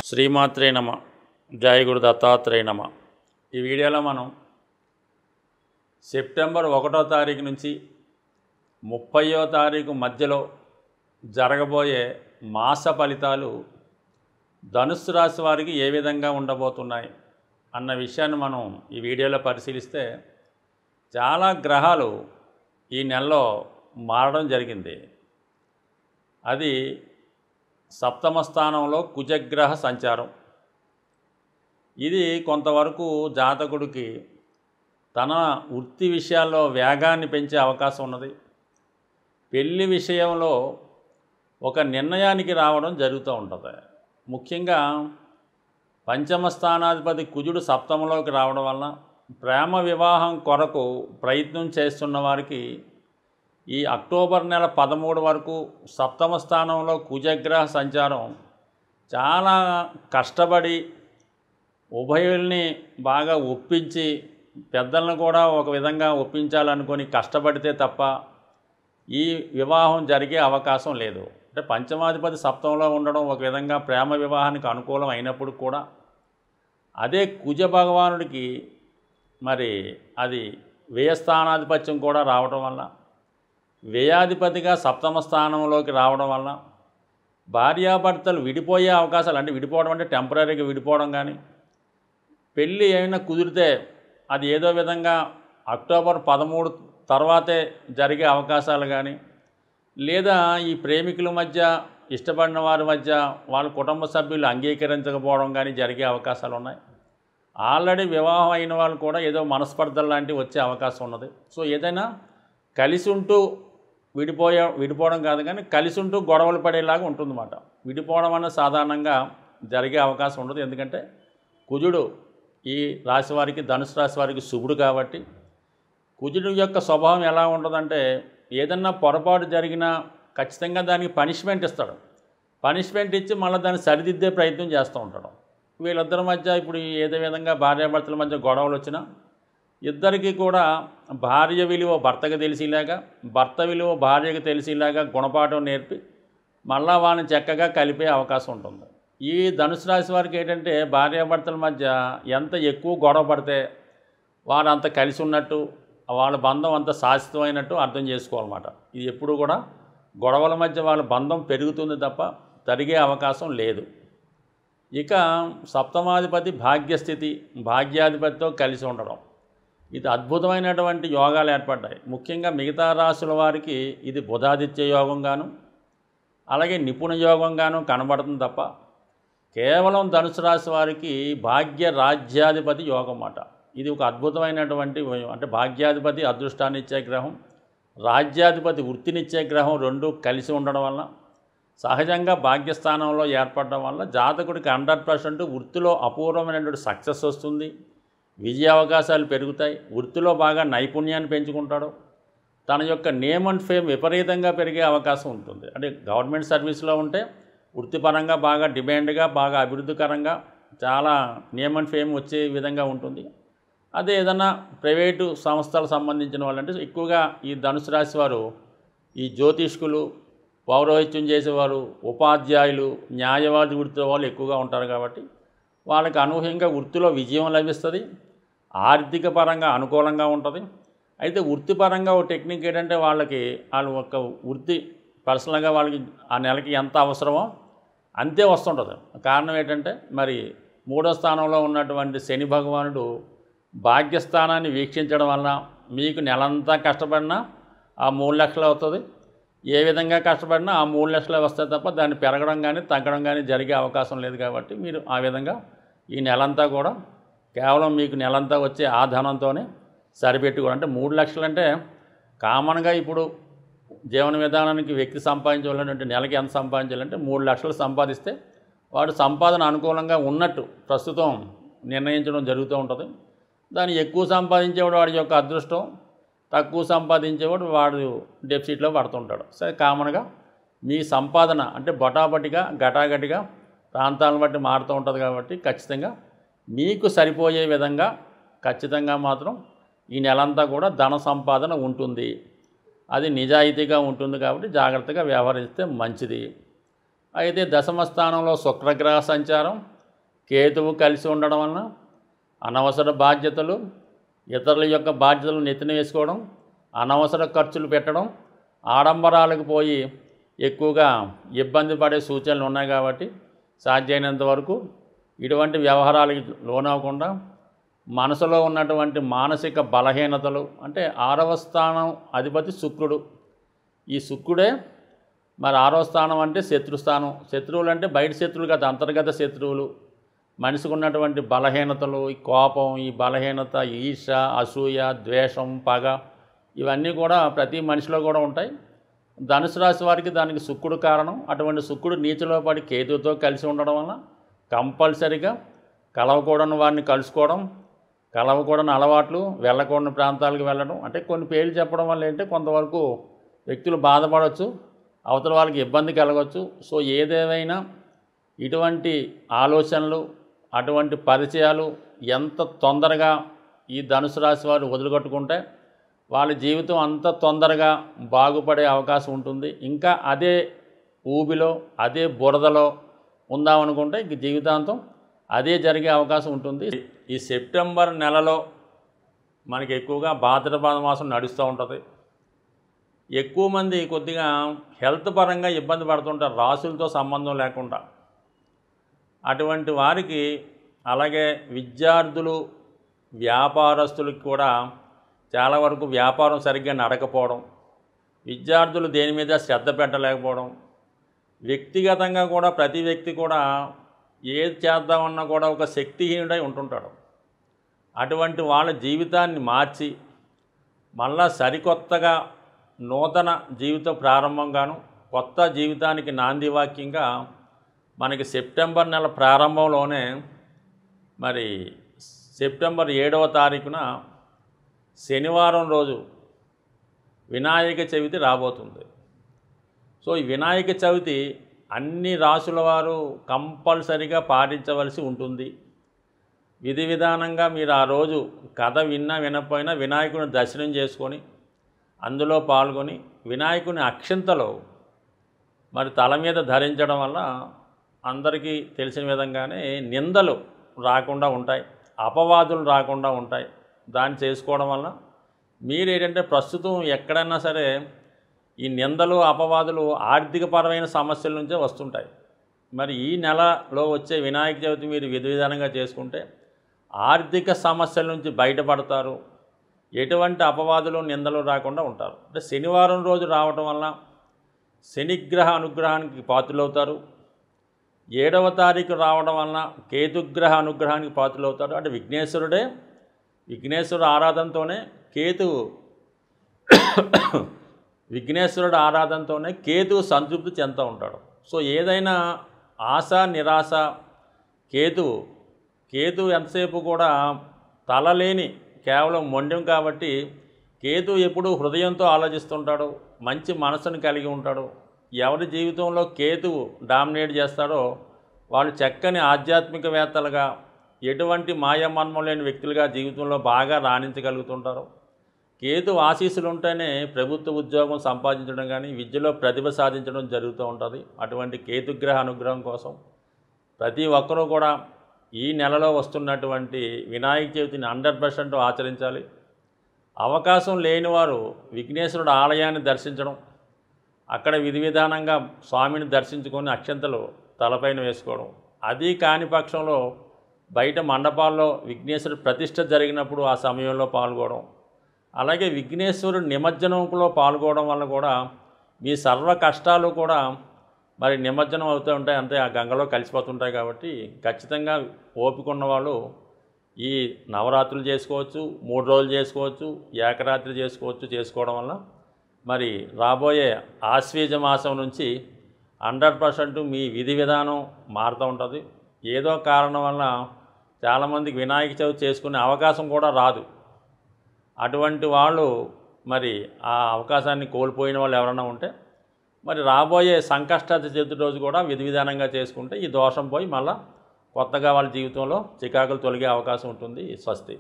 శ్రీమాత్రే నమ. జయ గురు దత్తాత్రేయ నమ. ఈ వీడియోలో మనం సెప్టెంబర్ 1వ తారీఖు నుంచి 30వ తారీఖు మధ్యలో జరగబోయే మాస ఫలితాలు ధనుస్సు రాశి వారికి ఏ విధంగా ఉండబోతున్నాయి అన్న విషయాన్ని మనం ఈ వీడియోలో పరిశీలిస్తే, చాలా గ్రహాలు ఈ నెలలో మారడం జరిగింది. అది సప్తమ స్థానంలో కుజగ్రహ సంచారం. ఇది కొంతవరకు జాతకుడికి తన వృత్తి విషయాల్లో వేగాన్ని పెంచే అవకాశం ఉన్నది. పెళ్లి విషయంలో ఒక నిర్ణయానికి రావడం జరుగుతూ ఉంటుంది. ముఖ్యంగా పంచమ స్థానాధిపతి కుజుడు సప్తమంలోకి రావడం వలన ప్రేమ వివాహం కొరకు ప్రయత్నం చేస్తున్న వారికి ఈ అక్టోబర్ నెల 13 వరకు సప్తమ స్థానంలో కుజగ్రహ సంచారం చాలా కష్టపడి ఉభయుల్ని బాగా ఒప్పించి, పెద్దలను కూడా ఒక విధంగా ఒప్పించాలనుకొని కష్టపడితే తప్ప ఈ వివాహం జరిగే అవకాశం లేదు. అంటే పంచమాధిపతి సప్తంలో ఉండడం ఒక విధంగా ప్రేమ వివాహానికి అనుకూలం అయినప్పుడు కూడా, అదే కుజ భగవానుడికి మరి అది వ్యయస్థానాధిపత్యం కూడా రావడం వల్ల, వ్యయాధిపతిగా సప్తమ స్థానంలోకి రావడం వలన భార్యాభర్తలు విడిపోయే అవకాశాలు, అంటే విడిపోవడం అంటే టెంపరీగా విడిపోవడం కానీ, పెళ్ళి ఏమైనా కుదిరితే అది ఏదో విధంగా అక్టోబర్ 13 తర్వాతే జరిగే అవకాశాలు కానీ, లేదా ఈ ప్రేమికుల మధ్య, ఇష్టపడిన వారి మధ్య వాళ్ళ కుటుంబ సభ్యులు అంగీకరించకపోవడం కానీ జరిగే అవకాశాలు ఉన్నాయి. ఆల్రెడీ వివాహం అయిన వాళ్ళు కూడా ఏదో మనస్పర్ధలు లాంటివి వచ్చే అవకాశం ఉన్నది. సో ఏదైనా కలిసి ఉంటూ విడిపోవడం కాదు కానీ కలిసి ఉంటూ గొడవలు పడేలాగా ఉంటుందన్నమాట. విడిపోవడం అన్న సాధారణంగా జరిగే అవకాశం ఉండదు. ఎందుకంటే కుజుడు ఈ రాశి వారికి, ధనుసు రాశి వారికి శుభుడు కాబట్టి, కుజుడు యొక్క స్వభావం ఎలా ఉంటుందంటే, ఏదన్నా పొరపాటు జరిగినా ఖచ్చితంగా దానికి పనిష్మెంట్ ఇస్తాడు. పనిష్మెంట్ ఇచ్చి మళ్ళీ దాన్ని సరిదిద్దే ప్రయత్నం చేస్తూ ఉంటాడు. వీళ్ళిద్దరి మధ్య ఇప్పుడు ఏదో విధంగా భార్యాభర్తల మధ్య గొడవలు వచ్చినా ఇద్దరికీ కూడా భార్య విలువ భర్తకు తెలిసేలాగా, భర్త విలువ భార్యకు తెలిసేలాగా గుణపాఠం నేర్పి మళ్ళా వాళ్ళని చక్కగా కలిపే అవకాశం ఉంటుంది. ఈ ధనుసు రాశి వారికి ఏంటంటే, భార్యాభర్తల మధ్య ఎంత ఎక్కువ గొడవ పడితే వారు అంత కలిసి ఉన్నట్టు, వాళ్ళ బంధం అంత శాశ్వతమైనట్టు అర్థం చేసుకోవాలన్నమాట. ఇది ఎప్పుడు కూడా గొడవల మధ్య వాళ్ళ బంధం పెరుగుతుంది తప్ప తరిగే అవకాశం లేదు. ఇక సప్తమాధిపతి భాగ్యస్థితి, భాగ్యాధిపతితో కలిసి ఉండడం, ఇది అద్భుతమైనటువంటి యోగాలు ఏర్పడ్డాయి. ముఖ్యంగా మిగతా రాశుల వారికి ఇది బుధాదిత్య యోగంగాను, అలాగే నిపుణ యోగంగాను కనబడుతుంది తప్ప, కేవలం ధనుసు రాశి వారికి భాగ్య రాజ్యాధిపతి యోగం అన్నమాట. ఇది ఒక అద్భుతమైనటువంటి, అంటే భాగ్యాధిపతి అదృష్టాన్ని ఇచ్చే గ్రహం, రాజ్యాధిపతి వృత్తినిచ్చే గ్రహం రెండు కలిసి ఉండడం వల్ల, సహజంగా భాగ్యస్థానంలో ఏర్పడడం వల్ల జాతకుడికి 100% వృత్తిలో అపూర్వమైనటువంటి సక్సెస్ వస్తుంది. విజయ అవకాశాలు పెరుగుతాయి. వృత్తిలో బాగా నైపుణ్యాన్ని పెంచుకుంటాడు. తన యొక్క నేమ్ అండ్ ఫేమ్ విపరీతంగా పెరిగే అవకాశం ఉంటుంది. అంటే గవర్నమెంట్ సర్వీస్లో ఉంటే వృత్తిపరంగా బాగా డిమాండ్గా, బాగా అభివృద్ధికరంగా చాలా నేమ్ అండ్ ఫేమ్ వచ్చే విధంగా ఉంటుంది. అదే ఏదన్నా ప్రైవేటు సంస్థలకు సంబంధించిన వాళ్ళంటే ఎక్కువగా ఈ ధనుసు రాశి వారు ఈ జ్యోతిష్కులు, పౌరోహిత్యం చేసేవారు, ఉపాధ్యాయులు, న్యాయవాది వృత్తి వాళ్ళు ఎక్కువగా ఉంటారు కాబట్టి వాళ్ళకి అనూహ్యంగా వృత్తిలో విజయం లభిస్తుంది. ఆర్థిక పరంగా అనుకూలంగా ఉంటుంది. అయితే వృత్తిపరంగా ఒక టెక్నిక్ ఏంటంటే, వాళ్ళకి వాళ్ళు ఒక వృత్తి పర్సనల్గా వాళ్ళకి ఆ నెలకి ఎంత అవసరమో అంతే వస్తుంటుంది. కారణం ఏంటంటే, మరి 3వ స్థానంలో ఉన్నటువంటి శని భగవానుడు భాగ్యస్థానాన్ని వీక్షించడం వలన మీకు నెలంతా కష్టపడినా ఆ 3 లక్షలు అవుతుంది. ఏ విధంగా కష్టపడినా ఆ 3 లక్షలు వస్తాయి తప్ప దాన్ని పెరగడం కానీ తగ్గడం కానీ జరిగే అవకాశం లేదు. కాబట్టి మీరు ఆ విధంగా ఈ నెలంతా కూడా కేవలం మీకు నెలంతా వచ్చే ఆ ధనంతోనే సరిపెట్టుకోవడం. అంటే 3 లక్షలు అంటే కామన్గా ఇప్పుడు జీవన విధానానికి వ్యక్తి సంపాదించాలంటే నెలకి ఎంత సంపాదించాలంటే 3 లక్షలు సంపాదిస్తే వాడు సంపాదన అనుకూలంగా ఉన్నట్టు ప్రస్తుతం నిర్ణయించడం జరుగుతూ ఉంటుంది. దాన్ని ఎక్కువ సంపాదించేవాడు వాడి యొక్క అదృష్టం, తక్కువ సంపాదించేవాడు వాడు డెఫిసిట్లో పడుతుంటాడు. సరే, కామన్గా మీ సంపాదన అంటే బొటాబొటిగా గటాగటిగా ప్రాంతాలను బట్టి మారుతూ ఉంటుంది. కాబట్టి ఖచ్చితంగా మీకు సరిపోయే విధంగా ఖచ్చితంగా మాత్రం ఈ నెలంతా కూడా ధన సంపాదన ఉంటుంది. అది నిజాయితీగా ఉంటుంది. కాబట్టి జాగ్రత్తగా వ్యవహరిస్తే మంచిది. అయితే దశమ స్థానంలో శుక్రగ్రహ సంచారం, కేతువు కలిసి ఉండడం వలన అనవసర బాధ్యతలు, ఇతరుల యొక్క బాధ్యతలు నెత్తిన వేసుకోవడం, అనవసర ఖర్చులు పెట్టడం, ఆడంబరాలకు పోయి ఎక్కువగా ఇబ్బంది పడే సూచనలు ఉన్నాయి. కాబట్టి సాధ్యమైనంత వరకు ఇటువంటి వ్యవహారాలకి లోనవ్వకుండా మనసులో ఉన్నటువంటి మానసిక బలహీనతలు, అంటే 6వ స్థానం అధిపతి శుక్రుడు. ఈ శుక్రుడే మరి 6వ స్థానం అంటే శత్రుస్థానం. శత్రువులు అంటే బయట శత్రువులు కాదు, అంతర్గత శత్రువులు. మనిషికి ఉన్నటువంటి బలహీనతలు, ఈ కోపం, ఈ బలహీనత, ఈర్ష, అసూయ, ద్వేషం, పగ, ఇవన్నీ కూడా ప్రతి మనిషిలో కూడా ఉంటాయి. ధనుసు రాశి వారికి దానికి శుక్రుడు కారణం. అటువంటి శుక్రుడు నీచలో పడి కేతువుతో కలిసి ఉండడం వలన కంపల్సరిగా కలవకూడని వారిని కలుసుకోవడం, కలవకూడని అలవాట్లు, వెళ్ళకూడని ప్రాంతాలకు వెళ్ళడం, అంటే కొన్ని పేర్లు చెప్పడం వల్ల ఏంటంటే కొంతవరకు వ్యక్తులు బాధపడవచ్చు, అవతల వాళ్ళకి ఇబ్బంది కలగవచ్చు. సో ఏదేమైనా ఇటువంటి ఆలోచనలు, అటువంటి పరిచయాలు ఎంత తొందరగా ఈ ధనుసు రాశి వారు వదిలిగొట్టుకుంటే వాళ్ళ జీవితం అంత తొందరగా బాగుపడే అవకాశం ఉంటుంది. ఇంకా అదే ఊబిలో, అదే బురదలో ఉందామనుకుంటే ఇంక జీవితాంతం అదే జరిగే అవకాశం ఉంటుంది. ఈ సెప్టెంబర్ నెలలో మనకి ఎక్కువగా భాద్రపద మాసం నడుస్తూ ఉంటుంది. ఎక్కువ మంది కొద్దిగా హెల్త్ పరంగా ఇబ్బంది పడుతుంటారు, రాసులతో సంబంధం లేకుండా. అటువంటి వారికి, అలాగే విద్యార్థులు, వ్యాపారస్తులకు కూడా చాలా వరకు వ్యాపారం సరిగ్గా నడకపోవడం, విద్యార్థులు దేని మీద శ్రద్ధ పెట్టలేకపోవడం, వ్యక్తిగతంగా కూడా ప్రతి వ్యక్తి కూడా ఏది చేద్దామన్నా కూడా ఒక శక్తిహీనుడై ఉంటుంటాడు. అటువంటి వాళ్ళ జీవితాన్ని మార్చి మళ్ళా సరికొత్తగా నూతన జీవిత ప్రారంభంగాను, కొత్త జీవితానికి నాంది వాక్యంగా మనకి సెప్టెంబర్ నెల ప్రారంభంలోనే మరి సెప్టెంబర్ 7వ తారీఖున శనివారం రోజు వినాయక చవితి రాబోతుంది. సో ఈ వినాయక చవితి అన్ని రాసుల వారు కంపల్సరిగా పాటించవలసి ఉంటుంది. విధి విధానంగా మీరు ఆ రోజు కథ విన్నా వినకపోయినా వినాయకుని దర్శనం చేసుకొని అందులో పాల్గొని వినాయకుని అక్షింతలు మరి తల మీద ధరించడం వల్ల అందరికీ తెలిసిన విధంగానే నిందలు రాకుండా ఉంటాయి, అపవాదులు రాకుండా ఉంటాయి. దాన్ని చేసుకోవడం వల్ల మీరేంటంటే ప్రస్తుతం ఎక్కడైనా సరే ఈ నిందలు, అపవాదులు ఆర్థికపరమైన సమస్యల నుంచే వస్తుంటాయి. మరి ఈ నెలలో వచ్చే వినాయక చవితి మీరు విధి విధానంగా చేసుకుంటే ఆర్థిక సమస్యల నుంచి బయటపడతారు, ఎటువంటి అపవాదులు, నిందలు రాకుండా ఉంటారు. అంటే శనివారం రోజు రావటం వల్ల శనిగ్రహ అనుగ్రహానికి పాత్రులవుతారు. 7వ తారీఖు రావడం వలన కేతుగ్రహ అనుగ్రహానికి పాత్రులవుతారు. అంటే విఘ్నేశ్వరుడు ఆరాధనతోనే కేతువు సంతృప్తి చెందుతూ ఉంటాడు. సో ఏదైనా ఆశ, నిరాశ, కేతువు ఎంతసేపు కూడా తలలేని కేవలం మొండెం. కాబట్టి కేతువు ఎప్పుడూ హృదయంతో ఆలోచిస్తుంటాడు, మంచి మనసును కలిగి ఉంటాడు. ఎవరి జీవితంలో కేతువు డామినేట్ చేస్తాడో వాళ్ళు చక్కని ఆధ్యాత్మికవేత్తలుగా, ఎటువంటి మాయమన్మం లేని వ్యక్తులుగా జీవితంలో బాగా రాణించగలుగుతుంటారు. కేతు ఆశీస్సులు ఉంటేనే ప్రభుత్వ ఉద్యోగం సంపాదించడం కానీ, విద్యలో ప్రతిభ సాధించడం జరుగుతూ ఉంటుంది. అటువంటి కేతుగ్రహ అనుగ్రహం కోసం ప్రతి ఒక్కరూ కూడా ఈ నెలలో వస్తున్నటువంటి వినాయక చవితిని 100% ఆచరించాలి. అవకాశం లేని వారు విఘ్నేశ్వరుడు ఆలయాన్ని దర్శించడం, అక్కడ విధి విధానంగా స్వామిని దర్శించుకొని అక్షంతలు తలపైన వేసుకోవడం. అది కాని పక్షంలో బయట మండపాల్లో విఘ్నేశ్వరుడు ప్రతిష్ఠ జరిగినప్పుడు ఆ సమయంలో పాల్గొనడం, అలాగే విఘ్నేశ్వరుడు నిమజ్జనంలో పాల్గొనడం వల్ల కూడా మీ సర్వ కష్టాలు కూడా మరి నిమజ్జనం అవుతూ ఉంటాయి, అంతే ఆ గంగలో కలిసిపోతుంటాయి. కాబట్టి ఖచ్చితంగా ఓపిక ఉన్నవాళ్ళు ఈ నవరాత్రులు చేసుకోవచ్చు, 3 రోజులు చేసుకోవచ్చు, ఏకరాత్రి చేసుకోవడం వల్ల మరి రాబోయే ఆశ్వీజ మాసం నుంచి 100% మీ విధి విధానం మారుతూ ఉంటుంది. ఏదో కారణం వల్ల చాలామందికి వినాయక చవితి చేసుకునే అవకాశం కూడా రాదు. అటువంటి వాళ్ళు మరి ఆ అవకాశాన్ని కోల్పోయిన వాళ్ళు ఎవరైనా ఉంటే మరి రాబోయే సంకష్ట చతుర్థి రోజు కూడా విధి విధానంగా చేసుకుంటే ఈ దోషం పోయి మళ్ళీ కొత్తగా వాళ్ళ జీవితంలో చికాకులు తొలగే అవకాశం ఉంటుంది. స్వస్తి.